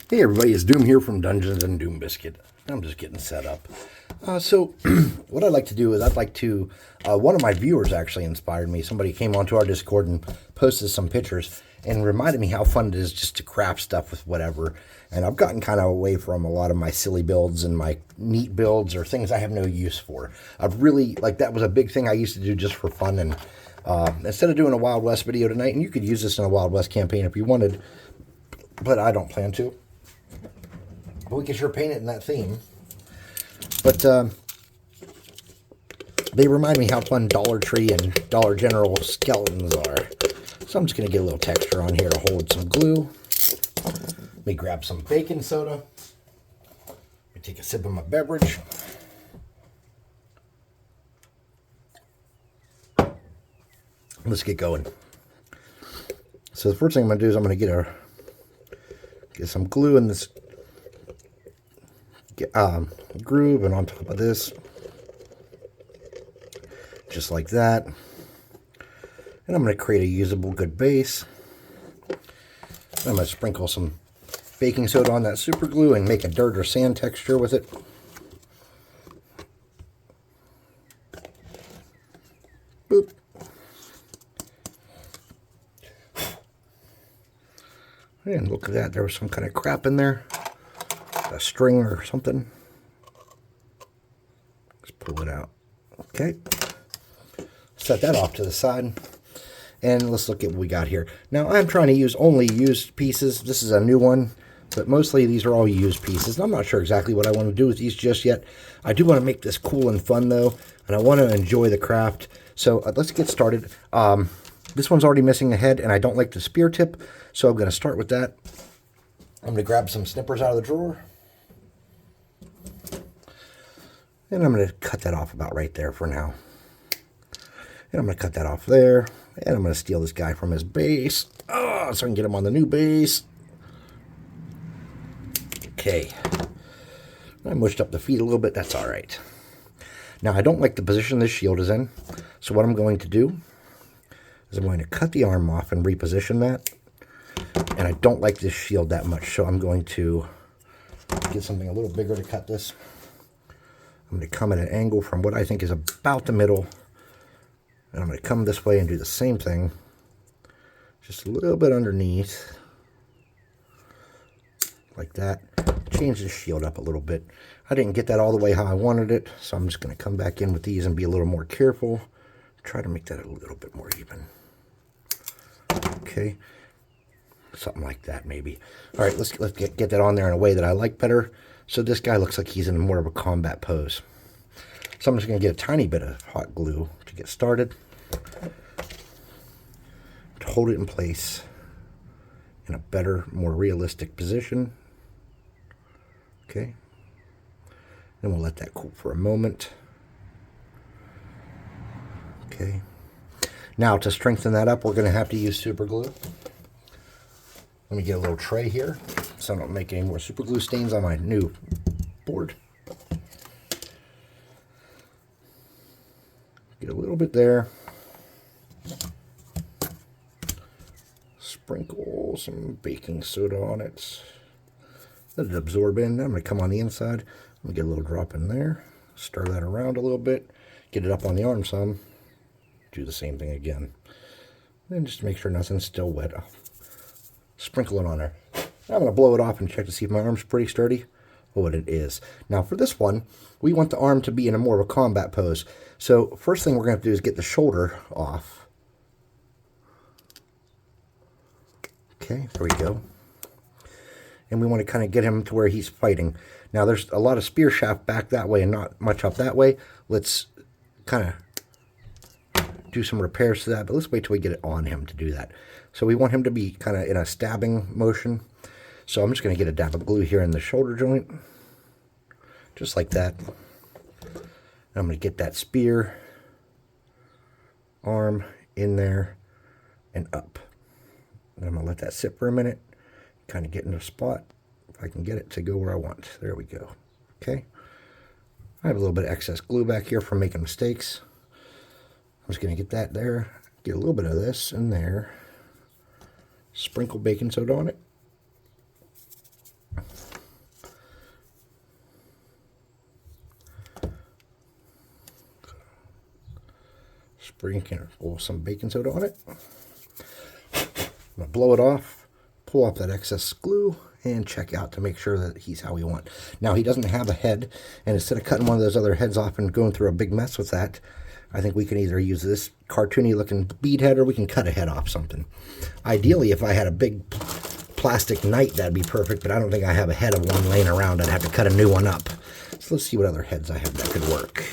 Hey everybody, it's Doom here from Dungeons and Doom Biscuit. I'm just getting set up. So what I'd like to do is one of my viewers actually inspired me. Somebody came onto our Discord and posted some pictures and reminded me how fun it is just to craft stuff with whatever. And I've gotten kind of away from a lot of my silly builds and my neat builds or things I have no use for. I've really, that was a big thing I used to do just for fun. And instead of doing a Wild West video tonight, and you could use this in a Wild West campaign if you wanted, but I don't plan to. But we can sure paint it in that theme. But they remind me how fun Dollar Tree and Dollar General skeletons are. So I'm just going to get a little texture on here to hold some glue. Let me grab some baking soda. Let me take a sip of my beverage. Let's get going. So the first thing I'm going to do is I'm going to get some glue in this groove, and on top of this, just like that. And I'm going to create a usable good base. I'm going to sprinkle some baking soda on that super glue and make a dirt or sand texture with it. Boop. And look at that, there was some kind of crap in there. A string or something. Let's pull it out. Okay. Set that off to the side. And let's look at what we got here. Now, I'm trying to use only used pieces. This is a new one, but mostly these are all used pieces. And I'm not sure exactly what I want to do with these just yet. I do want to make this cool and fun, though, and I want to enjoy the craft. So let's get started. This one's already missing a head, and I don't like the spear tip, so I'm going to start with that. I'm going to grab some snippers out of the drawer. And I'm going to cut that off about right there for now. And I'm going to cut that off there. And I'm going to steal this guy from his base. Oh, so I can get him on the new base. Okay. I mushed up the feet a little bit. That's all right. Now, I don't like the position this shield is in. So what I'm going to do is I'm going to cut the arm off and reposition that. And I don't like this shield that much. So I'm going to get something a little bigger to cut this. I'm going to come at an angle from what I think is about the middle. And I'm going to come this way and do the same thing. Just a little bit underneath. Like that. Change the shield up a little bit. I didn't get that all the way how I wanted it. So I'm just going to come back in with these and be a little more careful. Try to make that a little bit more even. Okay. Something like that maybe. All right, let's get that on there in a way that I like better. So this guy looks like he's in more of a combat pose. So I'm just going to get a tiny bit of hot glue to get started. To hold it in place in a better, more realistic position. Okay. Then we'll let that cool for a moment. Okay. Now to strengthen that up, we're going to have to use super glue. Let me get a little tray here so I don't make any more super glue stains on my new board. Get a little bit there. Sprinkle some baking soda on it. Let it absorb in. I'm going to come on the inside. I'm going to get a little drop in there. Stir that around a little bit. Get it up on the arm some. Do the same thing again. Then just make sure nothing's still wet. Sprinkle it on there. I'm going to blow it off and check to see if my arm's pretty sturdy. Oh, it is. Now for this one, we want the arm to be in a more of a combat pose. So first thing we're going to have to do is get the shoulder off. Okay, there we go. And we want to kind of get him to where he's fighting. Now there's a lot of spear shaft back that way and not much up that way. Let's kind of do some repairs to that, but let's wait till we get it on him to do that. So we want him to be kind of in a stabbing motion. So I'm just going to get a dab of glue here in the shoulder joint. Just like that. And I'm going to get that spear arm in there and up. And I'm going to let that sit for a minute. Kind of get in a spot. If I can get it to go where I want. There we go. Okay. I have a little bit of excess glue back here from making mistakes. I'm just going to get that there. Get a little bit of this in there. Sprinkle baking soda on it. Sprinkle some baking soda on it. I'm gonna blow it off, pull off that excess glue, and check out to make sure that he's how we want. Now, he doesn't have a head, and instead of cutting one of those other heads off and going through a big mess with that, I think we can either use this cartoony looking bead head, or we can cut a head off something. Ideally, if I had a big plastic knight, that'd be perfect, but I don't think I have a head of one laying around. I'd have to cut a new one up. So let's see what other heads I have that could work.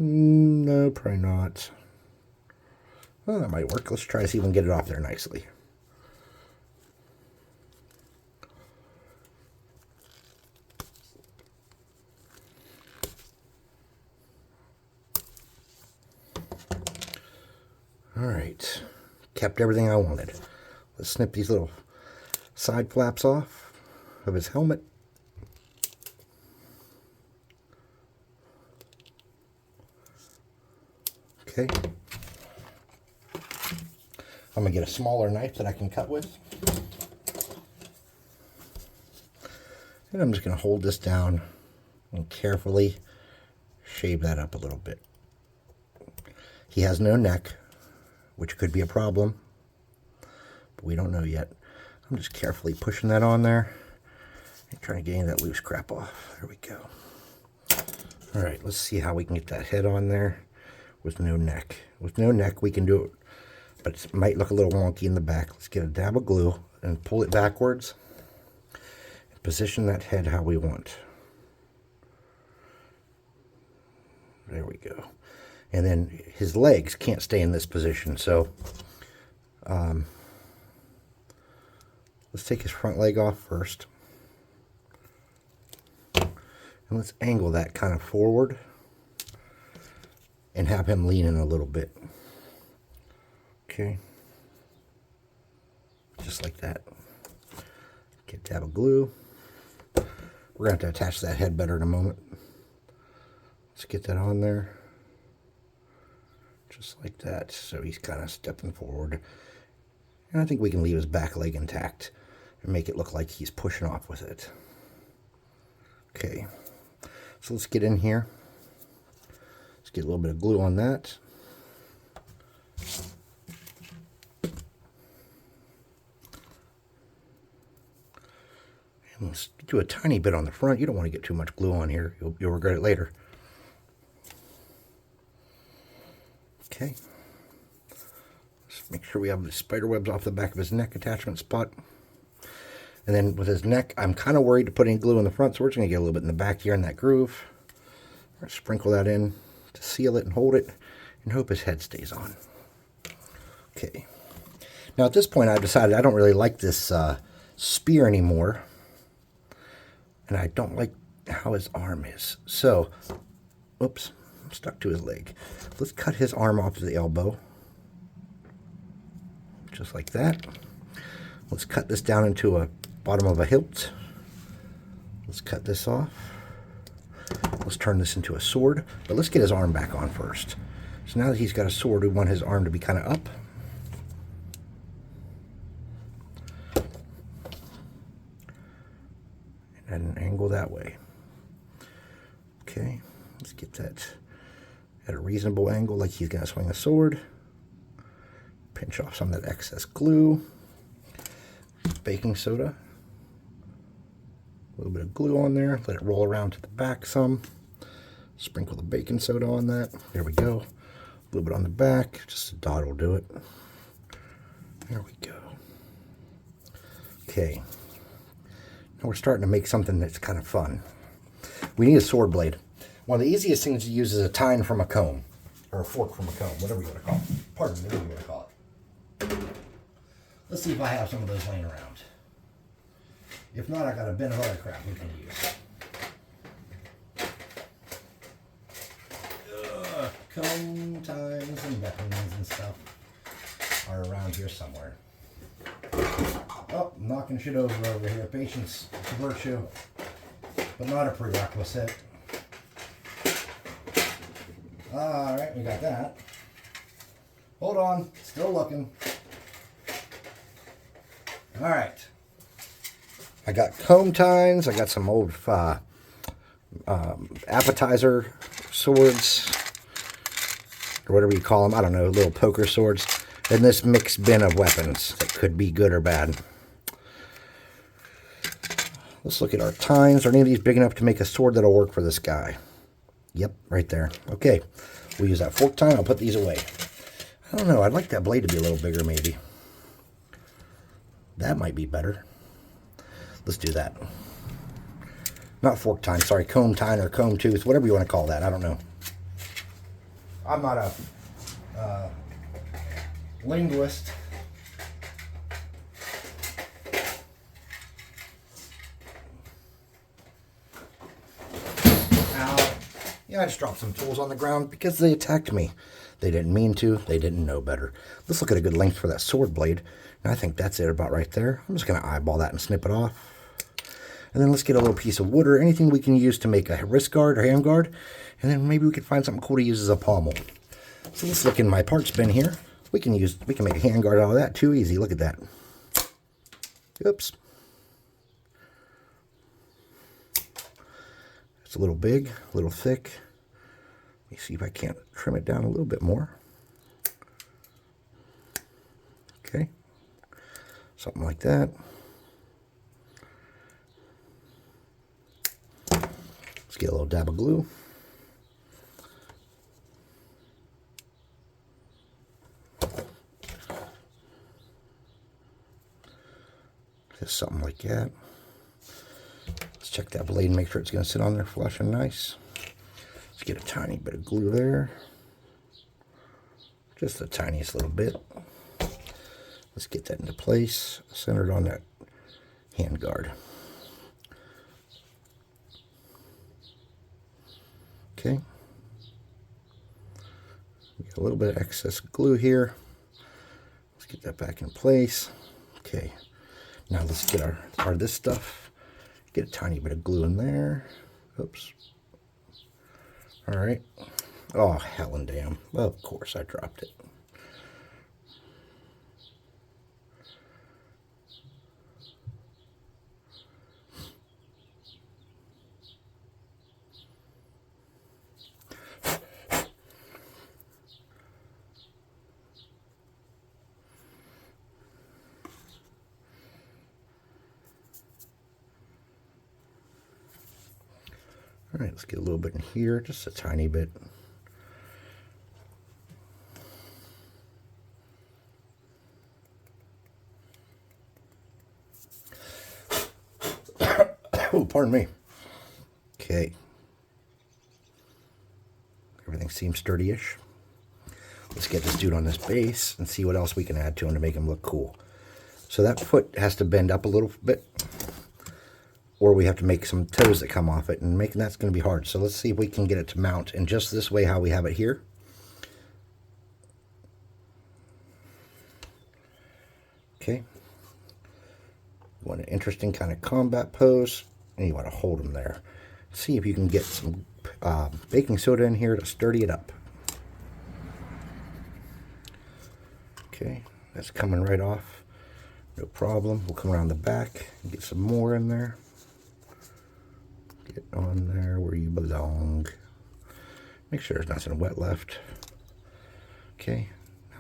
No, probably not. Well, that might work. Let's try to see if we can get it off there nicely. All right, kept everything I wanted. Let's snip these little side flaps off of his helmet. Okay. I'm gonna get a smaller knife that I can cut with. And I'm just gonna hold this down and carefully shave that up a little bit. He has no neck, which could be a problem, but we don't know yet. I'm just carefully pushing that on there and trying to get any of that loose crap off. There we go. All right, let's see how we can get that head on there with no neck. With no neck, we can do it, but it might look a little wonky in the back. Let's get a dab of glue and pull it backwards and position that head how we want. There we go. And then his legs can't stay in this position, so let's take his front leg off first. And let's angle that kind of forward and have him lean in a little bit. Okay. Just like that. Get a dab of glue. We're going to have to attach that head better in a moment. Let's get that on there. Just like that. So he's kind of stepping forward. And I think we can leave his back leg intact and make it look like he's pushing off with it. Okay. So let's get in here. Let's get a little bit of glue on that. And let's do a tiny bit on the front. You don't want to get too much glue on here. You'll regret it later. Okay. Let's make sure we have the spider webs off the back of his neck attachment spot. And then with his neck, I'm kind of worried to put any glue in the front, so we're just going to get a little bit in the back here in that groove. Sprinkle that in to seal it and hold it, and hope his head stays on. Okay. Now at this point, I've decided I don't really like this spear anymore, and I don't like how his arm is. So, oops, I'm stuck to his leg. Let's cut his arm off to the elbow, just like that. Let's cut this down into a bottom of a hilt. Let's cut this off. Let's turn this into a sword, but let's get his arm back on first. So now that he's got a sword, we want his arm to be kind of up. At an angle that way. Okay, let's get that at a reasonable angle, like he's going to swing a sword. Pinch off some of that excess glue. Baking soda. A little bit of glue on there. Let it roll around to the back some. Sprinkle the baking soda on that. There we go. A little bit on the back. Just a dot will do it. There we go. Okay. Now we're starting to make something that's kind of fun. We need a sword blade. One of the easiest things to use is a tine from a comb. Or a fork from a comb. Whatever you want to call it. Pardon me, whatever you want to call it. Let's see if I have some of those laying around. If not, I got a bin of other crap we can use. Comb tines and weapons and stuff are around here somewhere. Oh, I'm knocking shit over here. Patience, it's a virtue, but not a prerequisite. All right, we got that. Hold on, still looking. All right. I got comb tines. I got some old appetizer swords, or whatever you call them. I don't know, little poker swords. In this mixed bin of weapons that could be good or bad. Let's look at our tines. Are any of these big enough to make a sword that'll work for this guy? Yep, right there. Okay, we'll use that fork tine. I'll put these away. I don't know. I'd like that blade to be a little bigger, maybe. That might be better. Let's do that. Not fork tine, sorry, comb tine or comb tooth, whatever you want to call that. I don't know. I'm not a linguist. Ow. Yeah, I just dropped some tools on the ground because they attacked me. They didn't mean to. They didn't know better. Let's look at a good length for that sword blade. And I think that's it about right there. I'm just going to eyeball that and snip it off. And then let's get a little piece of wood or anything we can use to make a wrist guard or hand guard. And then maybe we can find something cool to use as a pommel. So let's look in my parts bin here. We can make a hand guard out of that too easy. Look at that. Oops. It's a little big, a little thick. Let me see if I can't trim it down a little bit more. Okay. Something like that. Let's get a little dab of glue. Just something like that. Let's check that blade and make sure it's going to sit on there flush and nice. Let's get a tiny bit of glue there. Just the tiniest little bit. Let's get that into place, centered on that hand guard. Okay. Get a little bit of excess glue here. Let's get that back in place. Okay. Now let's get our this stuff. Get a tiny bit of glue in there. Oops. All right. Oh, hell and damn. Well, of course I dropped it. All right, let's get a little bit in here, just a tiny bit. Oh, pardon me. Okay. Everything seems sturdy-ish. Let's get this dude on this base and see what else we can add to him to make him look cool. So that foot has to bend up a little bit, or we have to make some toes that come off it, and making that's going to be hard. So let's see if we can get it to mount in just this way, how we have it here. Okay. You want an interesting kind of combat pose, and you want to hold them there. See if you can get some baking soda in here to sturdy it up. Okay, that's coming right off. No problem. We'll come around the back and get some more in there. Get on there where you belong. Make sure there's nothing wet left. Okay,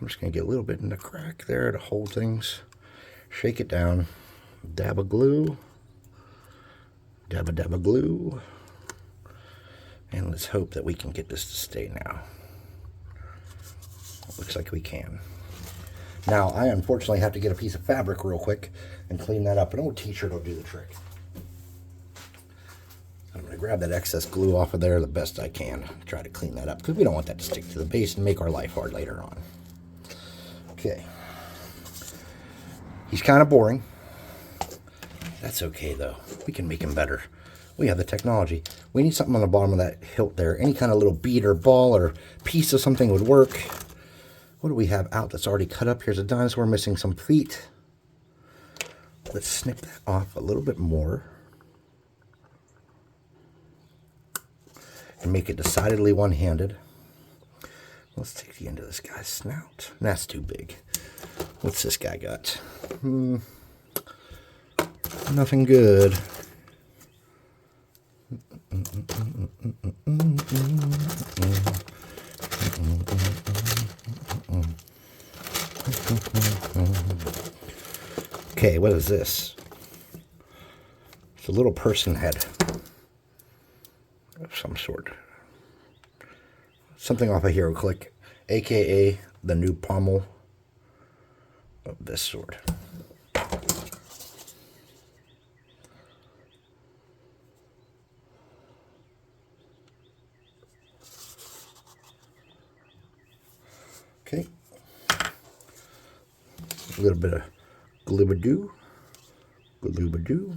I'm just going to get a little bit in the crack there to hold things. Shake it down. Dab of glue. Dab of glue. And let's hope that we can get this to stay now. Looks like we can. Now, I unfortunately have to get a piece of fabric real quick and clean that up. An old t-shirt will do the trick. I'm going to grab that excess glue off of there the best I can. Try to clean that up because we don't want that to stick to the base and make our life hard later on. Okay. He's kind of boring. That's okay, though. We can make him better. We have the technology. We need something on the bottom of that hilt there. Any kind of little bead or ball or piece of something would work. What do we have out that's already cut up? Here's a dinosaur missing some feet. Let's snip that off a little bit more. And make it decidedly one-handed. Let's take the end of this guy's snout. That's too big. What's this guy got? Nothing good. Okay, what is this? It's a little person head of some sort. Something off a hero click, aka the new pommel of this sword. Okay. A little bit of glibadoo. Gloobadoo.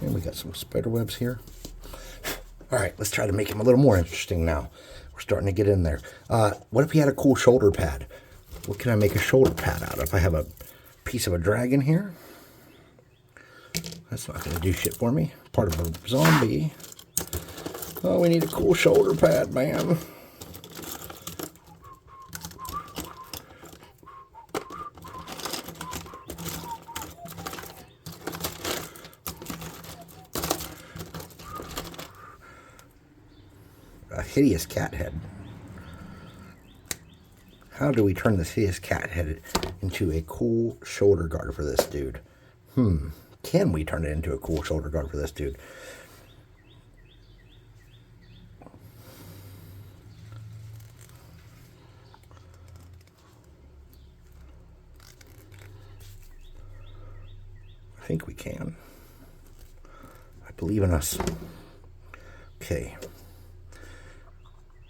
And we got some spider webs here. All right, let's try to make him a little more interesting now. We're starting to get in there. What if he had a cool shoulder pad? What can I make a shoulder pad out of? I have a piece of a dragon here. That's not going to do shit for me. Part of a zombie. Oh, we need a cool shoulder pad, man. A hideous cat head. How do we turn this hideous cat head into a cool shoulder guard for this dude? Can we turn it into a cool shoulder guard for this dude? I think we can. I believe in us. Okay.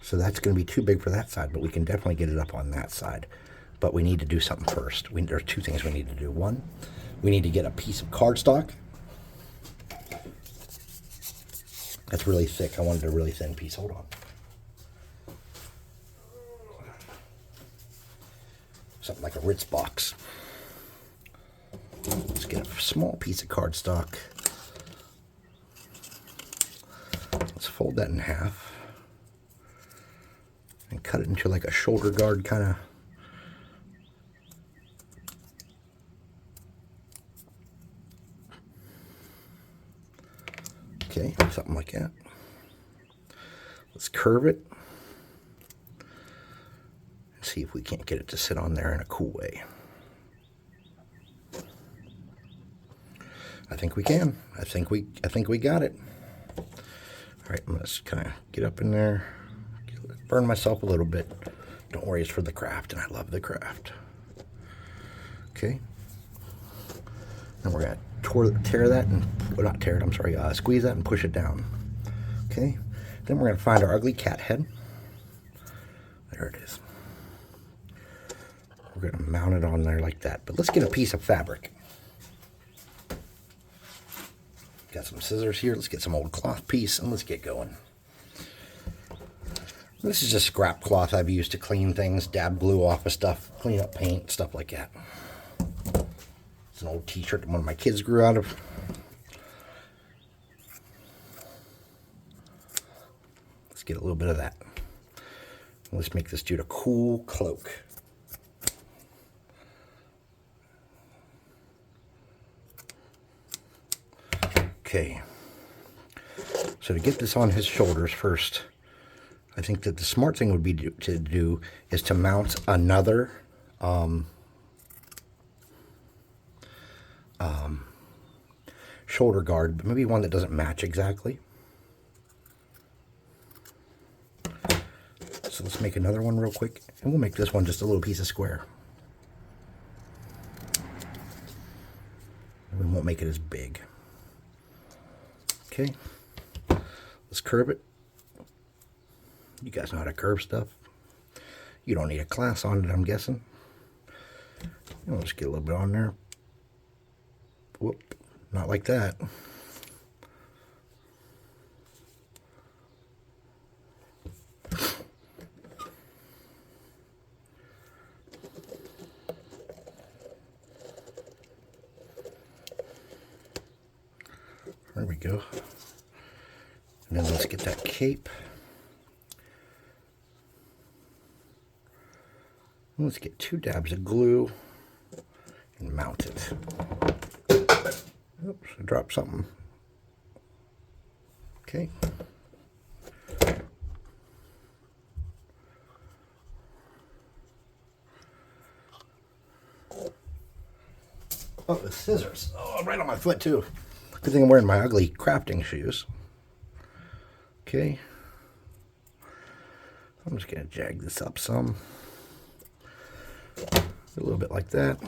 So that's going to be too big for that side, but we can definitely get it up on that side. But we need to do something first. There are two things we need to do. One, we need to get a piece of cardstock. That's really thick. I wanted a really thin piece. Hold on. Something like a Ritz box. Let's get a small piece of cardstock. Let's fold that in half. And cut it into like a shoulder guard kind of. Okay, something like that. Let's curve it. And see if we can't get it to sit on there in a cool way. I think we can. I think we got it. All right, I'm gonna kind of get up in there. Burn myself a little bit. Don't worry, it's for the craft, and I love the craft. Okay. And we're gonna tear that and, well, not tear it, I'm sorry, squeeze that and push it down. Okay. Then we're gonna find our ugly cat head. There it is. We're gonna mount it on there like that. But let's get a piece of fabric. Got some scissors here. Let's get some old cloth piece and let's get going. This is just scrap cloth I've used to clean things, dab glue off of stuff, clean up paint, stuff like that. It's an old t-shirt that one of my kids grew out of. Let's get a little bit of that. Let's make this dude a cool cloak. Okay. So to get this on his shoulders first, I think that the smart thing would be to do is to mount another shoulder guard, but maybe one that doesn't match exactly. So let's make another one real quick, and we'll make this one just a little piece of square. We won't make it as big. Okay, let's curve it. You guys know how to curve stuff. You don't need a class on it, I'm guessing. Let's get a little bit on there. Whoop, not like that. There we go. And then let's get that cape. Let's get 2 dabs of glue and mount it. Oops, I dropped something. Okay. Oh, the scissors. Oh, right on my foot, too. Good thing I'm wearing my ugly crafting shoes. Okay. I'm just going to jag this up some. A little bit like that.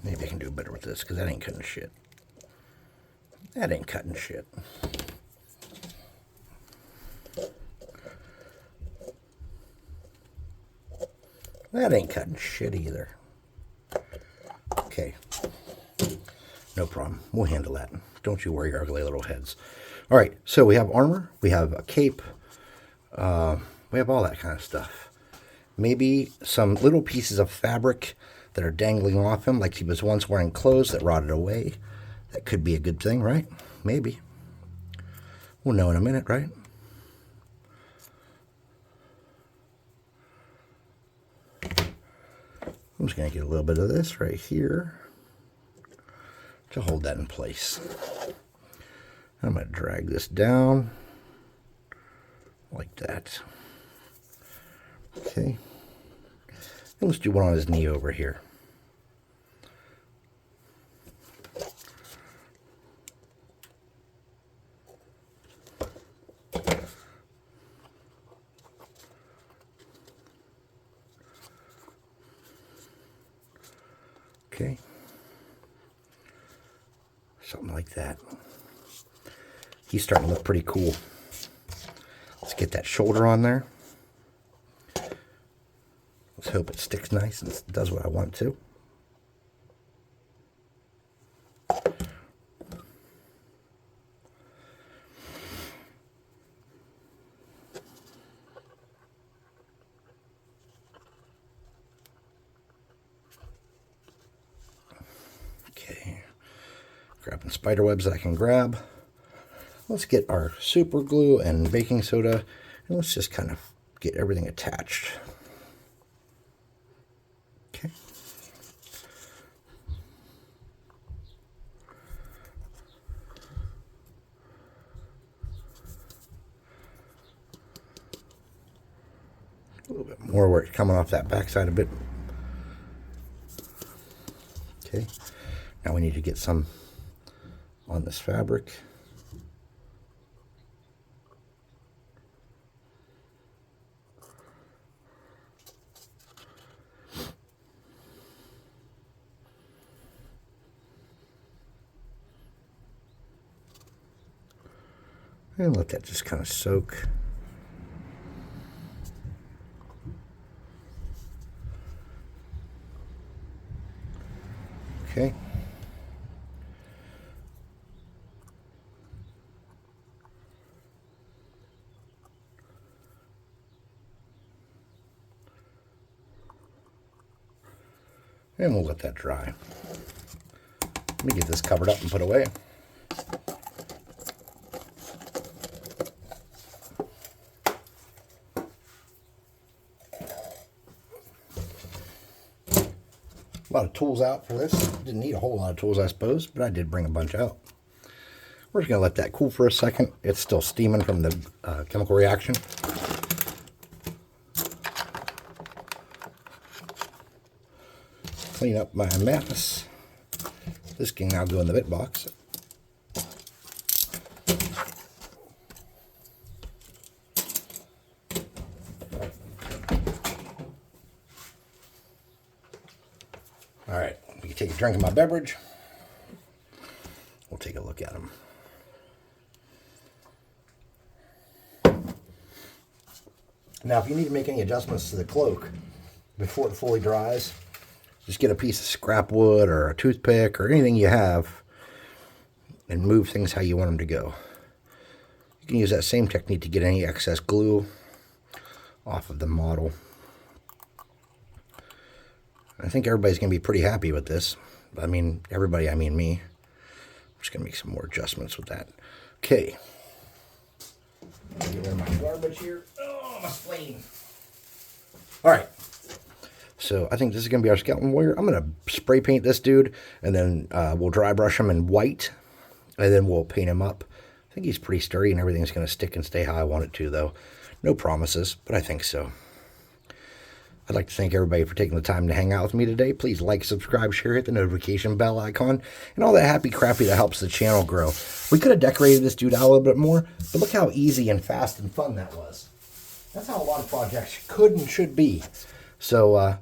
Maybe I can do better with this, because that ain't cutting shit. That ain't cutting shit. That ain't cutting shit either. Okay. No problem. We'll handle that. Don't you worry your ugly little heads. All right, so we have armor. We have a cape. We have all that kind of stuff. Maybe some little pieces of fabric that are dangling off him, like he was once wearing clothes that rotted away. That could be a good thing, right? Maybe. We'll know in a minute, right? I'm just going to get a little bit of this right here to hold that in place. I'm going to drag this down like that. Okay. And let's do one on his knee over here. Okay. Something like that. He's starting to look pretty cool. Let's get that shoulder on there. Let's hope it sticks nice and does what I want it to. Okay. Grabbing spider webs that I can grab. Let's get our super glue and baking soda, and let's just kind of get everything attached. Okay. A little bit more where it's coming off that backside a bit. Okay. Now we need to get some on this fabric. And let that just kind of soak. Okay. And we'll let that dry. Let me get this covered up and put away. A lot of tools out for this. Didn't need a whole lot of tools, I suppose, but I did bring a bunch out. We're just going to let that cool for a second. It's still steaming from the chemical reaction. Clean up my mess. This can now go in the bit box. All right, we can take a drink of my beverage. We'll take a look at them. Now, if you need to make any adjustments to the cloak before it fully dries, just get a piece of scrap wood or a toothpick or anything you have and move things how you want them to go. You can use that same technique to get any excess glue off of the model. I think everybody's going to be pretty happy with this. I mean, everybody, I mean me. I'm just going to make some more adjustments with that. Okay. Get rid of my garbage here. Oh, my spleen. All right. So I think this is going to be our skeleton warrior. I'm going to spray paint this dude, and then we'll dry brush him in white, and then we'll paint him up I think he's pretty sturdy and everything's going to stick and stay how I want it to, though. No promises, but I think so. I'd like to thank everybody for taking the time to hang out with me today. Please like, subscribe, share, hit the notification bell icon, and all that happy crappy that helps the channel grow. We could have decorated this dude out a little bit more, but look how easy and fast and fun that was. That's how a lot of projects could and should be. So I'll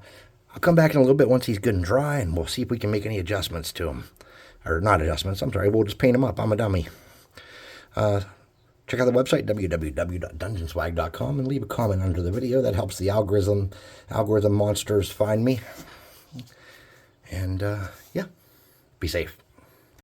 come back in a little bit once he's good and dry, and we'll see if we can make any adjustments to him. Or not adjustments, I'm sorry, we'll just paint him up. I'm a dummy. Check out the website, www.dungeonswag.com, and leave a comment under the video. That helps the algorithm monsters find me. And, yeah, be safe.